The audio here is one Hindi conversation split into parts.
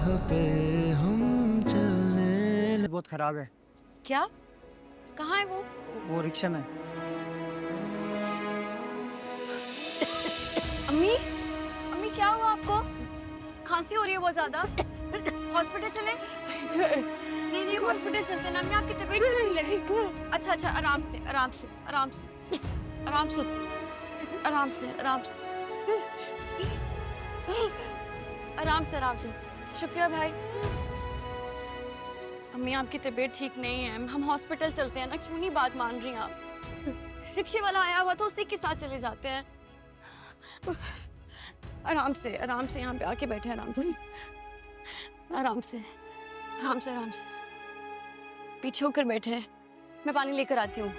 पे हम चलने। बहुत खराब है। क्या? कहाँ है वो रिक्शा में। अम्मी, अम्मी क्या हुआ आपको? खांसी हो रही है बहुत ज्यादा। हॉस्पिटल चले? नहीं नहीं, हॉस्पिटल चलते ना। अम्मी आपकी तबीयत नहीं लगी। अच्छा अच्छा, आराम से आराम से आराम से आराम से आराम से आराम से आराम से आराम से। शुक्रिया भाई। अम्मी आपकी तबीयत ठीक नहीं है, हम हॉस्पिटल चलते हैं ना। क्यों नहीं बात मान रही आप? रिक्शे वाला आया हुआ तो उसी के साथ चले जाते हैं। आराम से यहाँ पे आके बैठे, आराम से आराम से आराम से आराम से पीछे होकर बैठे हैं। मैं पानी लेकर आती हूँ।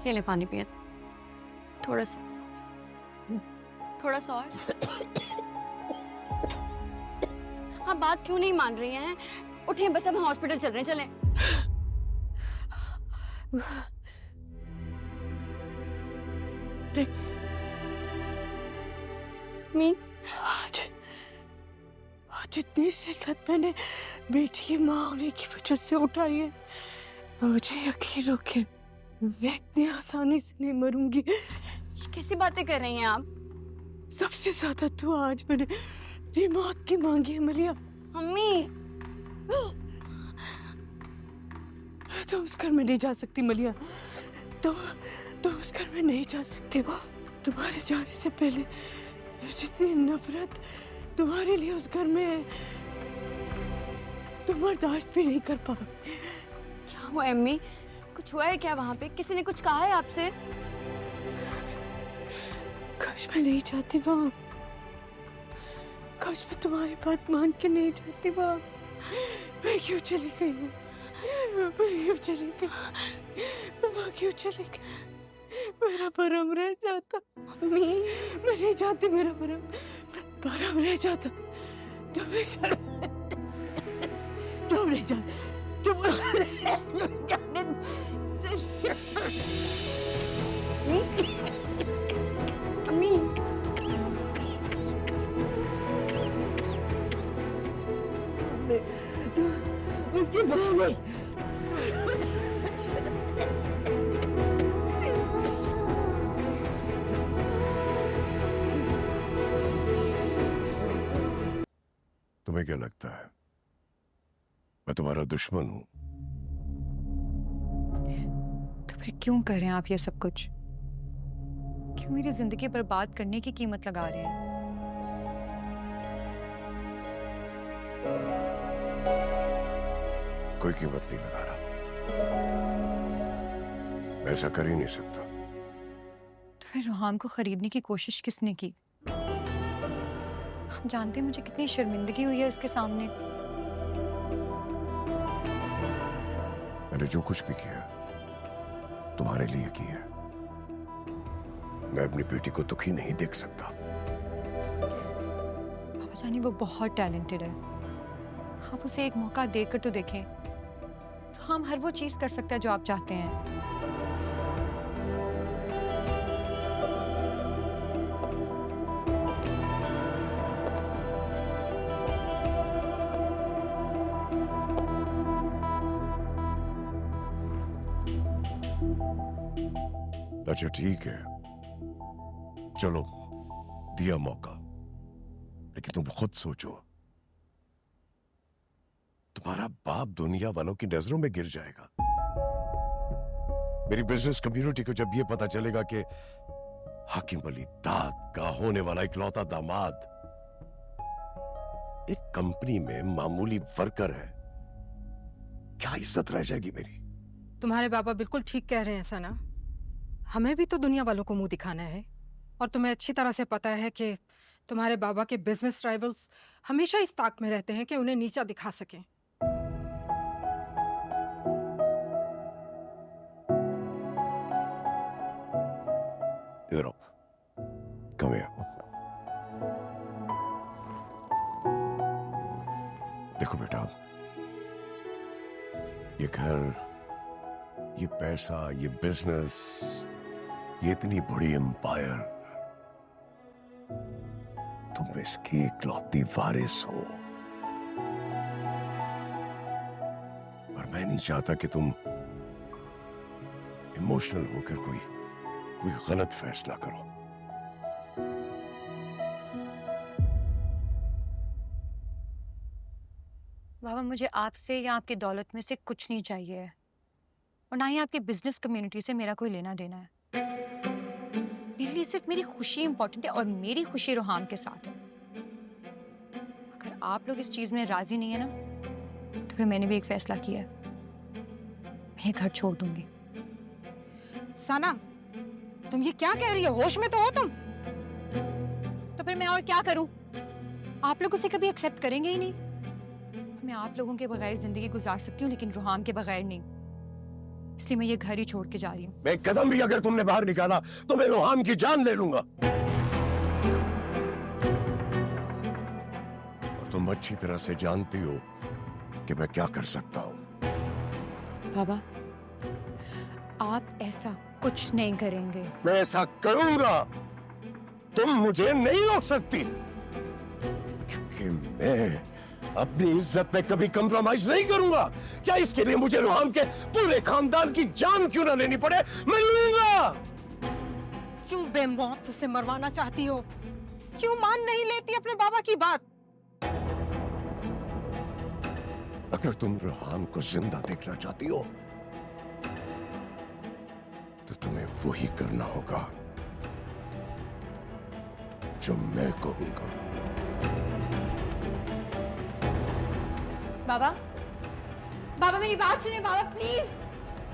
ये ले पानी पिए, थोड़ा सा और। हाँ, बात क्यों नहीं मान रही हैं? उठिए, बस अब हम हॉस्पिटल चल रहे हैं, चलें। मी, आज इतनी शिद्दत मैंने बेटी की माँ होने की वजह से उठाई है। मुझे यकीन हो कि मैं इतनी आसानी से नहीं मरूंगी। कैसी बातें कर रही हैं आप? सबसे ज्यादा तो आज मैंने अपनी मौत की मांगी है मरिया। मम्मी, तुम उस घर में नहीं जा सकती मलिया। तुम उस घर में नहीं जा सकती। तुम्हारे जाने से पहले जितनी नफरत तुम्हारे लिए उस घर में है, तुम बर्दाश्त भी नहीं कर पाओगे। क्या हुआ अम्मी? कुछ हुआ है क्या वहाँ पे? किसी ने कुछ कहा है आपसे? काश मैं नहीं जाती वहाँ। काश मैं तुम्हारी बात मान के नहीं जाती वहाँ। मैं क्यों चली गई हूँ? मैं क्यों चली गई? मैं वहाँ क्यों चली गई? मेरा भरम रह जाता। मम्मी, मैं नहीं जाती, मेरा भरम रह जाता। तुम नहीं जाती। तुम नहीं जाती। अम्मी, उसकी भाभी। तुम्हें क्या लगता है मैं तुम्हारा दुश्मन हूं? तो फिर क्यों कर रहे हैं आप ये सब कुछ? क्यों मेरी जिंदगी बर्बाद करने की कीमत लगा रहे हैं? कोई कीमत नहीं लगा रहा। मैं ऐसा कर ही नहीं सकता। तो फिर रोहान को खरीदने की कोशिश किसने की? आप जानते हैं मुझे कितनी शर्मिंदगी हुई है इसके सामने। मैंने जो कुछ भी किया तुम्हारे लिए किया। मैं अपनी बेटी को दुखी नहीं देख सकता। बाबा जानी वो बहुत टैलेंटेड है। आप उसे एक मौका देकर तो देखें। हम हर वो चीज कर सकते हैं जो आप चाहते हैं। अच्छा ठीक है, चलो दिया मौका, लेकिन तुम खुद सोचो, तुम्हारा बाप दुनिया वालों की नजरों में गिर जाएगा। मेरी बिजनेस कम्युनिटी को जब यह पता चलेगा कि हाकिम अली दाद का होने वाला इकलौता दामाद एक कंपनी में मामूली वर्कर है, क्या इज्जत रह जाएगी मेरी? तुम्हारे पापा बिल्कुल ठीक कह रहे हैं सना। हमें भी तो दुनिया वालों को मुंह दिखाना है, और तुम्हें अच्छी तरह से पता है कि तुम्हारे बाबा के बिजनेस राइवल्स हमेशा इस ताक में रहते हैं कि उन्हें नीचा दिखा सकें। इधर आओ, कम हियर। देखो बेटा, ये घर, ये पैसा, ये बिजनेस, ये इतनी बड़ी एम्पायर, तुम इसकी इकलौती वारिस हो। और मैं नहीं चाहता कि तुम इमोशनल होकर कोई गलत फैसला करो। बाबा, मुझे आपसे या आपकी दौलत में से कुछ नहीं चाहिए है, और ना ही आपकी बिजनेस कम्युनिटी से मेरा कोई लेना देना है। मेरे लिए सिर्फ मेरी खुशी इंपॉर्टेंट है, और मेरी खुशी रोहाम के साथ है। अगर आप लोग इस चीज में राजी नहीं है ना, तो फिर मैंने भी एक फैसला किया है, मैं ये घर छोड़ दूंगी। सना, तुम ये क्या कह रही हो? होश में तो हो तुम? तो फिर मैं और क्या करूं? आप लोग उसे कभी एक्सेप्ट करेंगे ही नहीं। मैं आप लोगों के बगैर जिंदगी गुजार सकती हूँ, लेकिन रुहाम के बगैर नहीं। इसलिए मैं ये घर ही छोड़ के जा रही हूँ। एक कदम भी अगर तुमने बाहर निकाला तो मैं रुहाम की जान ले लूंगा। और तुम अच्छी तरह से जानती हो कि मैं क्या कर सकता हूँ। बाबा, आप ऐसा कुछ नहीं करेंगे। मैं ऐसा करूंगा, तुम मुझे नहीं रोक सकती, क्योंकि मैं अपनी इज्जत पे कभी कंप्रोमाइज नहीं करूंगा। क्या इसके लिए मुझे रुहाम के पूरे खानदान की जान क्यों ना लेनी पड़े, मैं लूंगा। क्यों बेमौत उसे मरवाना चाहती हो? क्यों मान नहीं लेती अपने बाबा की बात? अगर तुम रुहाम को जिंदा देखना चाहती हो तो तुम्हें वही करना होगा जो मैं कहूंगा। बाबा, बाबा मेरी बात सुनिए बाबा, प्लीज।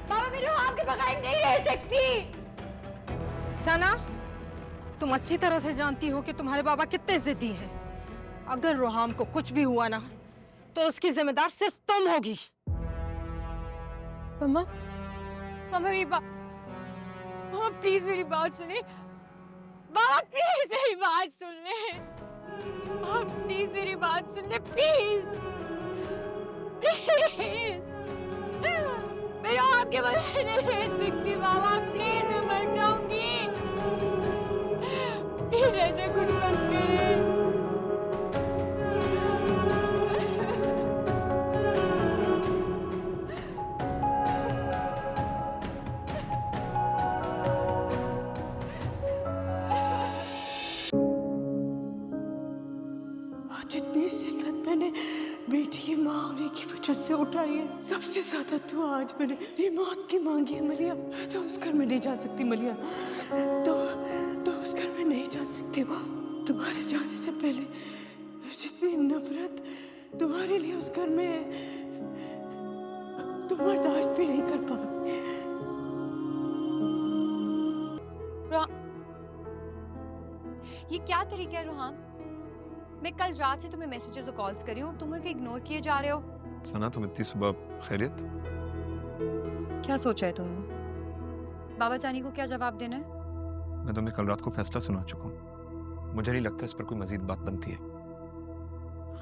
बाबा, मैं रुहाम के बगैर नहीं रह सकती। सना, तुम अच्छी तरह से जानती हो कि तुम्हारे बाबा कितने जिद्दी हैं। अगर रुहाम को कुछ भी हुआ ना, तो उसकी जिम्मेदार सिर्फ तुम होगी। मम्मा, मम्मा मेरी बात, मम्मा प्लीज मेरी बात सुने। बाबा प्लीज मेरी बात सुन ले। मम्मा प्लीज मेरी बात सुन ले, प्लीज प्लीज। मैं आपके बगैर नहीं रह सकती बाबा, प्लीज मैं मर जाऊंगी। प्लीज ऐसे कुछ मत करें। जितनी जिल्लत मैंने बेटी की माँ होने की वजह से उठाई है, सबसे ज्यादा तो आज मैंने जी मौत की मांगी है। मलिया, तो उस घर में नहीं जा सकती। मलिया, तो उस घर में नहीं जा सकती। तुम्हारे जाने से पहले जितनी नफरत तुम्हारे लिए उस घर में है, तुम बर्दाश्त भी नहीं कर पाओगे। ये क्या तरीका है रुहाम? मैं कल रात से तुम्हें मैसेजेस और कॉल्स कर रही हूँ, तुम मुझे इग्नोर किए जा रहे हो। सना, तुम इतनी सुबह खैरियत? क्या सोचा है तुमने? बाबा जानी को क्या जवाब देना है? मैं तुम्हें कल रात को फैसला सुना चुका हूँ। मुझे नहीं लगता इस पर कोई मजीद बात बनती है।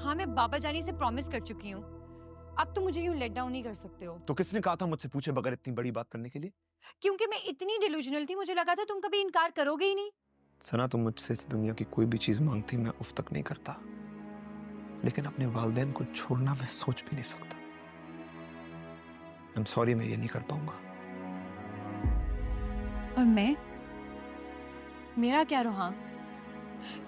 हाँ, मैं बाबा जानी से प्रॉमिस कर चुकी हूँ। अब तुम मुझे यूं लेट डाउन नहीं कर सकते हो। तो किसने कहा था मुझसे पूछे बगैर इतनी बड़ी बात करने के लिए? क्योंकि मैं इतनी डिल्यूजनल थी, मुझे लगा था तुम कभी इनकार करोगे ही नहीं। सना, तुम मुझसे इस दुनिया की कोई भी चीज मांगती मैं उफ तक नहीं करता, लेकिन अपने वालिदैन को छोड़ना मैं सोच भी नहीं सकता। आई एम सॉरी, मैं ये नहीं कर पाऊंगा। और मैं, मेरा क्या रुहाम?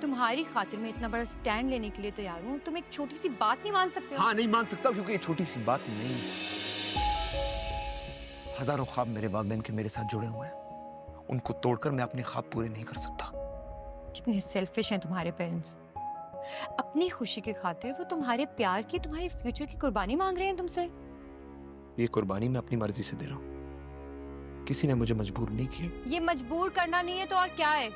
तुम्हारी खातिर मैं इतना बड़ा स्टैंड लेने के लिए तैयार हूँ, तुम एक छोटी सी बात नहीं मान सकते हो? हाँ, नहीं मान सकता, क्योंकि ये छोटी सी बात नहीं है। हजारों ख्वाब मेरे वालिदैन के मेरे साथ जुड़े हुए हैं, उनको तोड़कर मैं अपने ख्वाब पूरे नहीं कर सकता। कितने सेल्फिश हैं तुम्हारे पेरेंट्स। अपनी खुशी की खातिर वो तुम्हारे प्यार की, तुम्हारे फ्यूचर की कुर्बानी मांग रहे हैं तुमसे। ये कुर्बानी मैं अपनी मर्जी से दे रहा हूँ, किसी ने मुझे मजबूर नहीं किया। ये मजबूर करना नहीं है तो और क्या है?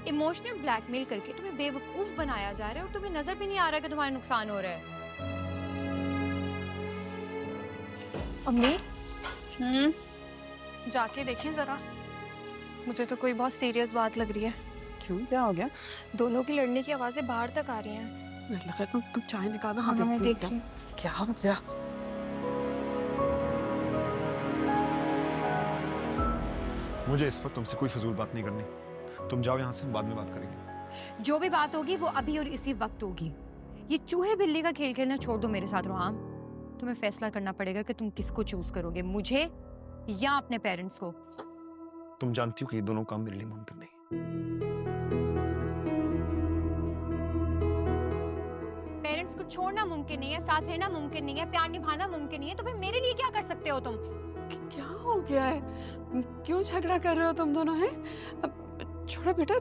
इमोशनल ब्लैकमेल करके तुम्हें बेवकूफ बनाया जा रहा है, और तुम्हें नजर भी नहीं आ रहा कि तुम्हारा नुकसान हो रहा है। अम्मी, जाके देखें जरा। मुझे तो कोई बहुत सीरियस बात लग रही है। क्यों, क्या हो गया? दोनों की लड़ने की आवाजें बाहर तक आ रही हैं। लगा तुम चाय निकालो। हाँ, मैं देख रही हूँ। क्या हो गया? मुझे इस वक्त तुमसे कोई फजूल बात नहीं करनी। तुम जाओ यहाँ से, हम बाद में बात करेंगे। जो भी बात होगी वो अभी और इसी वक्त होगी। ये चूहे बिल्ली का खेल खेलना छोड़ दो मेरे साथ रोहाम। तुम्हें फैसला करना पड़ेगा कि तुम किसको चूज करोगे, मुझे या अपने पेरेंट्स को। तुम जानती हो कि ये दोनों काम मेरे लिए मुमकिन नहीं। पेरेंट्स को छोड़ना मुमकिन नहीं है, साथ रहना मुमकिन नहीं है, प्यार निभाना मुमकिन नहीं है, तो फिर मेरे लिए क्या कर सकते हो तुम? क्या हो गया है? क्यों झगड़ा कर रहे हो तुम दोनों? हैं? अब छोड़ो बेटा,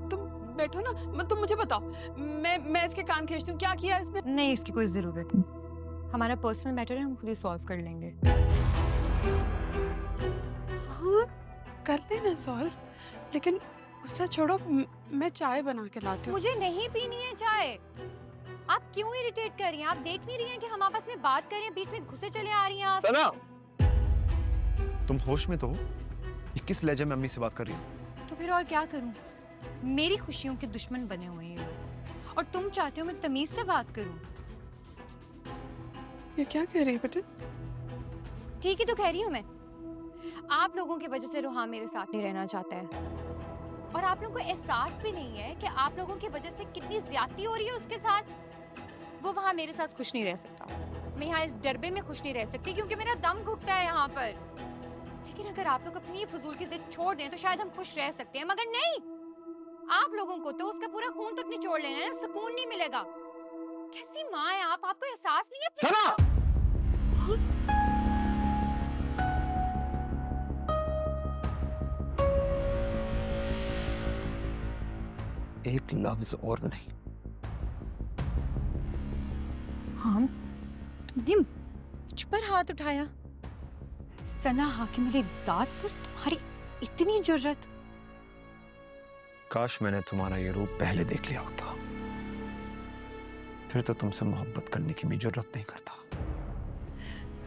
तुम बैठो ना। तुम मुझे बताओ, मैं इसके कान खींचती हूँ। क्या किया इसने? नहीं, इसकी कोई जरूरत नहीं। हमारा पर्सनल मैटर है, हम खुद ही सॉल्व कर लेंगे। हाँ, कर लेना सॉल्व, लेकिन उससे छोड़ो, मैं चाय बना के लाती हूँ। मुझे नहीं पीनी है चाय। आप क्यों इरिटेट कर रही हैं? आप देख नहीं रही हैं कि हम आपस में बात कर रहे हैं, बीच में घुसे चले आ रही हैं आप। सना, तुम होश में तो हो? ये किस लहजे में अम्मी से बात कर रही हो? तो फिर और क्या करूं? मेरी खुशियों के दुश्मन बने हुए हैं लोग, और तुम चाहते हो मैं तमीज से बात करूं। ये क्या कह रही है बेटा? ठीक ही तो कह रही हूं मैं। आप लोगों की वजह से रोहान मेरे साथ नहीं रहना चाहता है, और आप लोगों को एहसास भी नहीं है कि आप लोगों की वजह से कितनी ज्यादती हो रही है उसके साथ। वो वहां मेरे साथ खुश नहीं रह सकता, मैं यहाँ इस डरबे में खुश नहीं रह सकती, क्योंकि मेरा दम घुटता है यहाँ पर। लेकिन अगर आप लोग अपनी ये फजूल की जिद छोड़ दें तो शायद हम खुश रह सकते हैं, मगर नहीं। आप लोगों को तो उसका पूरा खून तक निचोड़ लेना है, सुकून नहीं मिलेगा। कैसी माँ है आप? आपको एहसास नहीं है? सना! एक लफ्ज और नहीं। हम तुमने मुझ पर हाथ उठाया? सना हाकिम अली दाद पर तुम्हारी इतनी जुर्रत? काश मैंने तुम्हारा ये रूप पहले देख लिया होता, फिर तो तुमसे मोहब्बत करने की भी जरूरत नहीं करता।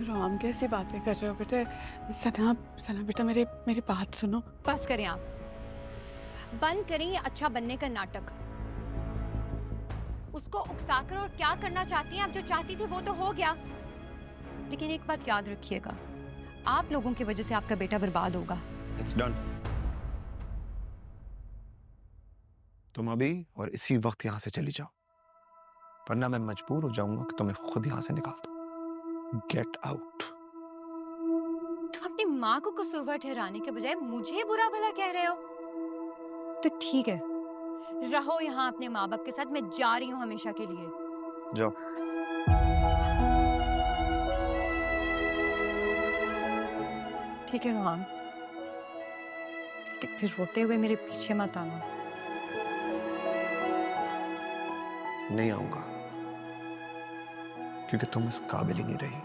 राम, कैसी बातें कर रहे हो बेटे? सना, सना बेटा, मेरी बात सुनो। बस करें आप, बंद करें ये अच्छा बनने का नाटक। उसको उकसाकर और क्या करना चाहती हैं आप? जो चाहती थी वो तो हो गया, लेकिन एक बात याद रखिएगा, आप लोगों की वजह से आपका बेटा बर्बाद होगा। It's done. तुम अभी और इसी वक्त यहाँ से चली जाओ, वरना मैं मजबूर हो जाऊंगा कि तुम्हें खुद यहाँ से निकाल दूं। Get out. तुम अपनी माँ को कसूरवार ठहराने के बजाय मुझे बुरा भला कह रहे हो? तो ठीक है, रहो यहाँ अपने माँ बाप के साथ, मैं जा रही हूँ हमेशा के लिए। जाओ। ठीक है रोहान, लेकिन फिर रोते हुए मेरे पीछे मत आना। नहीं आऊंगा, क्योंकि तुम इस काबिल ही नहीं रही।